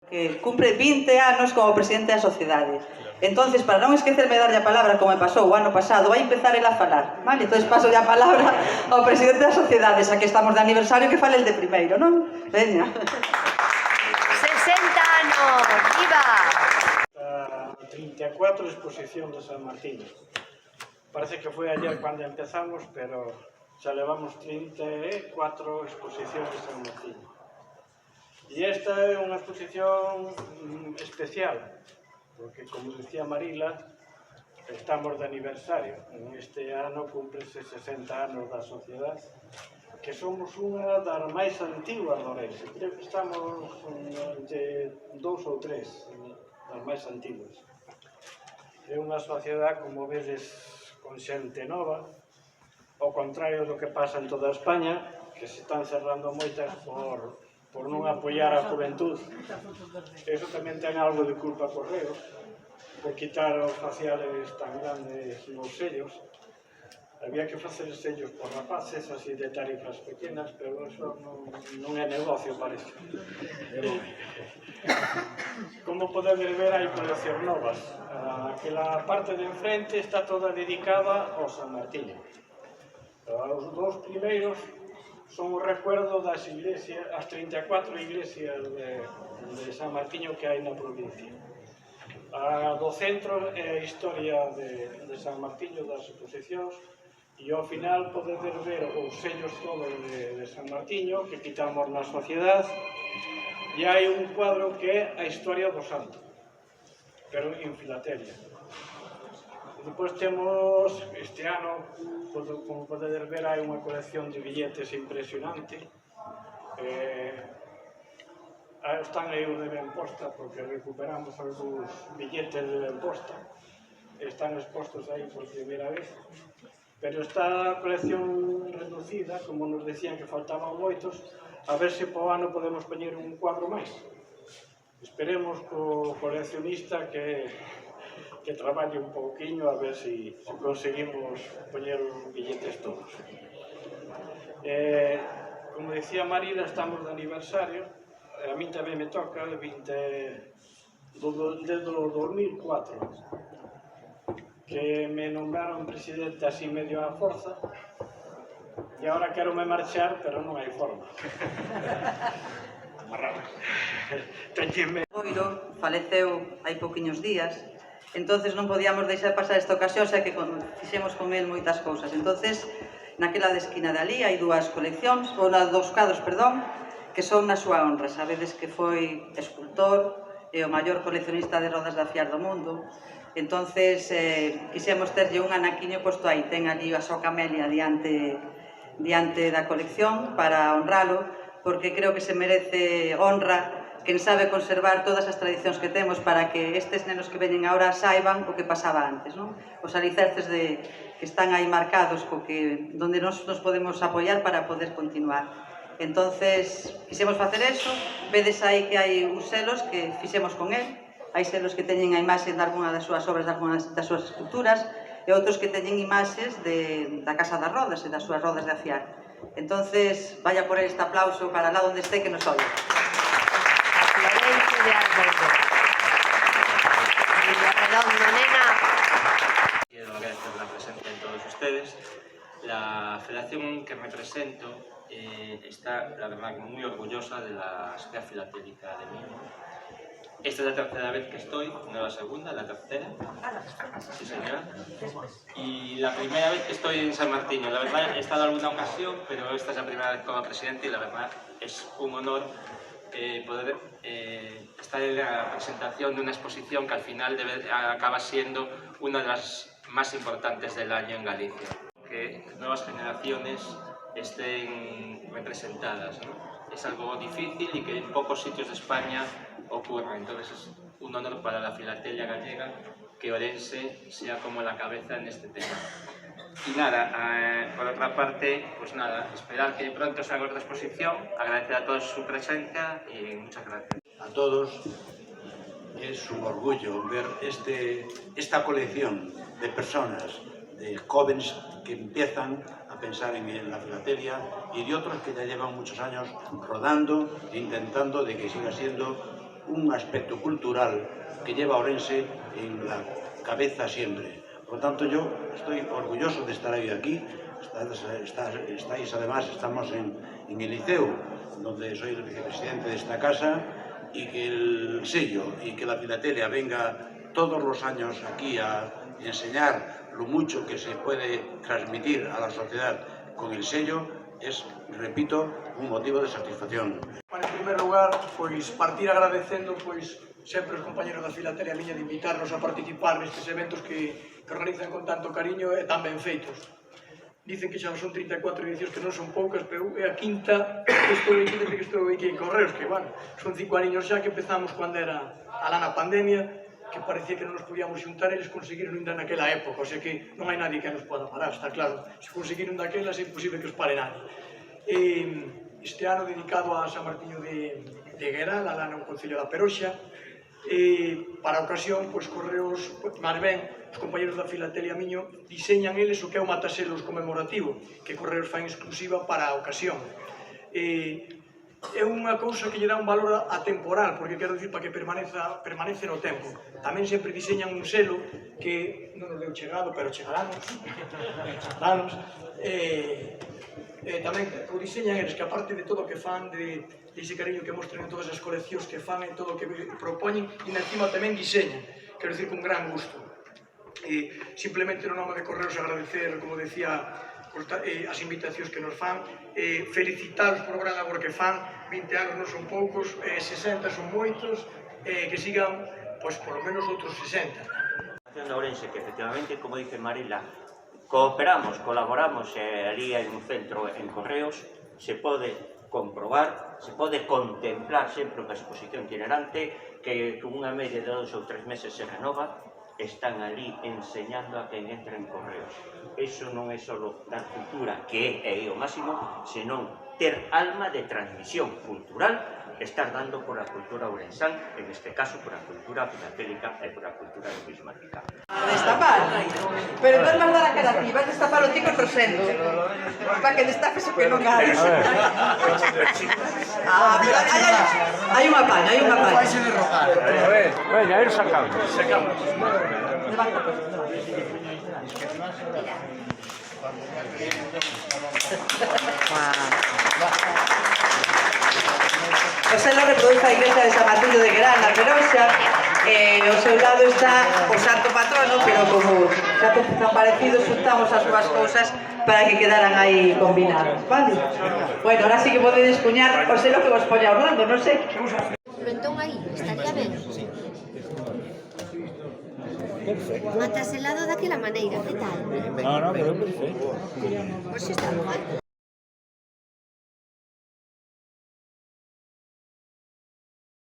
que cumpre 20 anos como presidente da sociedade. Entonces, para non esquecerme de darlle a palabra, como me pasou o ano pasado, vai empezar ele a falar, vale? Entonces paso a palabra ao presidente da sociedade, xa que estamos de aniversario, que fale el de primeiro, non? Veña. 60 anos, viva! A 34 exposición de San Martín. Parece que foi ayer cando empezamos, pero xa levamos 34 exposicións de San Martín. E esta é unha exposición especial, porque, como dicía Marila, estamos de aniversario. Este ano cúmprese 60 anos da sociedade, que somos unha das máis antiguas do Ourense. Creo que estamos entre 2 ou 3 das máis antiguas. É unha sociedade, como vedes, con xente nova, ao contrario do que pasa en toda España, que se están cerrando moitas por non apoiar a juventud. Eso tamén ten algo de culpa Correos, por quitar os faciales tan grandes nos sellos. Había que facer sellos por rapaces, así de tarifas pequenas, pero eso non é negocio, parece. Como podedes ver, hai coleccións novas. Aquela parte de enfrente está toda dedicada ao San Martín. Os dous primeiros son o recuerdo das iglesias, as 34 iglesias de San Martiño que hai na provincia. A do centro é a historia de San Martiño, das exposicións, e ao final podedes ver os sellos todos de San Martiño que quitamos na sociedade, e hai un cuadro que é a historia do santo, pero en filatelia. Depois temos, este ano, como podedes ver, hai unha colección de billetes impresionante. Están aí os de Benposta, porque recuperamos algúns billetes de Benposta. Están expostos aí por primeira vez. Pero esta colección reducida, como nos decían que faltaban moitos, a ver se po ano podemos poñer un cuadro máis. Esperemos co coleccionista que traballe un pouquiño a ver se conseguimos poñer os billetes todos. Como decía Marila, estamos de aniversario, a min tamén me toca desde o 2004, que me nombraron presidente así medio a forza, e agora quero me marchar, pero non hai forma. Amarrado. Boiro faleceu hai pouquiños días, entonces non podíamos deixar pasar esta ocasión, xa que fixemos con el moitas cousas. Entonces, naquela de esquina de ali hai dúas coleccións, ou dos cadros, perdón, que son na súa honra. Sabedes que foi escultor e o maior coleccionista de rodas de afiar do mundo. Entonces, quixemos terlle un anaquiño posto aí, ten ali a súa camelia diante da colección para honralo, porque creo que se merece honra quen sabe conservar todas as tradicións que temos para que estes nenos que veñen agora saiban o que pasaba antes, non? Os alicerces que están aí marcados donde nos podemos apoiar para poder continuar. Entonces, quixemos facer eso. Vedes aí que hai uns selos que fixemos con el. Hai selos que teñen a imaxe de algunha das súas obras, de algunha das súas esculturas, e outros que teñen imaxes da Casa das Rodas e das súas rodas de afiar. Entonces, vaya por este aplauso para lá onde este que nos oye. Florencio de Alberto. Redondo, nena. Quiero agradecer la presencia de todos ustedes. La federación que represento está, la verdad, muy orgullosa de la Sociedad Filatélica de Miño. Esta es la tercera vez que estoy, no la segunda, la tercera. Sí, señora. Y la primera vez que estoy en San Martín. La verdad, he estado en alguna ocasión, pero esta es la primera vez como presidente y la verdad es un honor poder estar en la presentación de una exposición que al final acaba siendo una de las más importantes del año en Galicia. Que nuevas generaciones estén representadas, ¿no? Es algo difícil y que en pocos sitios de España ocurre. Entonces es un honor para la filatelia gallega que Ourense sea como la cabeza en este tema. Y nada, por otra parte, pues nada, esperar que pronto se haga otra exposición, agradecer a todos su presencia y muchas gracias. A todos, es un orgullo ver esta colección de personas, de jóvenes que empiezan a pensar en la filatelia y de otros que ya llevan muchos años rodando e intentando de que siga siendo un aspecto cultural que lleva a Ourense en la cabeza siempre. Por lo tanto, yo estoy orgulloso de estar hoy aquí. Estáis además, estamos en el Liceo, donde soy el vicepresidente de esta casa, y que el sello y que la filatelia venga todos los años aquí a enseñar lo mucho que se puede transmitir a la sociedad con el sello es, repito, un motivo de satisfacción. Bueno, en primer lugar, pois partir agradecendo sempre os compañeros da filatelia miña de invitarnos a participar nestes eventos que organizan con tanto cariño e tan ben feitos. Dicen que xa son 34 edicións, que non son poucas, pero é a quinta que estou aquí desde que estou aquí en Correos, que, bueno, son 5 aniños xa que empezamos cando era alá na pandemia, que parecía que non nos podíamos xuntar, eles conseguiron ainda naquela época, o sea que non hai nadie que nos poda parar, está claro. Se conseguiron daquelas é imposible que os pare nadie. Este ano dedicado a San Martiño de Gueral, alá no Concello da Peroxa, para a ocasión, pois Correos, máis ben, os compañeros da filatelia miño diseñan eles o que é o mataselos conmemorativo, que Correos fan exclusiva para a ocasión. É unha cousa que lle dá un valor atemporal, porque quero dicir para que permanece no tempo. Tamén sempre diseñan un selo que non nos deu chegado, pero chegaranos. Tamén o diseñan eles, que aparte de todo o que fan, de ese cariño que mostran en todas as coleccións que fan e todo o que propoñen, e encima tamén diseñan, quero dicir, con gran gusto. Simplemente no nome de Correos agradecer, como decía, as invitacións que nos fan, felicitaros por o gran labor que fan, 20 anos non son poucos, 60 son moitos, que sigan, pois, por lo menos outros 60. De Ourense, que efectivamente, como dice Marila, cooperamos, colaboramos, ali hai un centro en Correos, se pode comprobar, se pode contemplar sempre unha exposición itinerante que con unha media de 2 ou 3 meses se renova, están ali enseñando a quen entra en Correos. Iso non é só dar cultura, que é o máximo, senón ter alma de transmisión cultural, estar dando por a cultura ourensán, en este caso por a cultura filatélica e por a cultura numismática. Destapar, pero non vas dar a cara aquí, vas destapar o tico trosendo, para que destapes o que non hai. Pero hai unha paña, hai unha paña. Venga, ir sacando. O selo reproduce a iglesia de San Martiño de Gueral, na Peroxa, e ao seu lado está o santo patrono, pero como xa tan parecidos, juntamos as súas cousas para que quedaran aí combinadas, vale? Bueno, ahora sí que podedes puñar o selo que vos poña Orlando, non sei. Pero entón aí, estaría ben. Perfecto. Mataselado daquela maneira, que tal? No, pero perfecto. Pois está guai.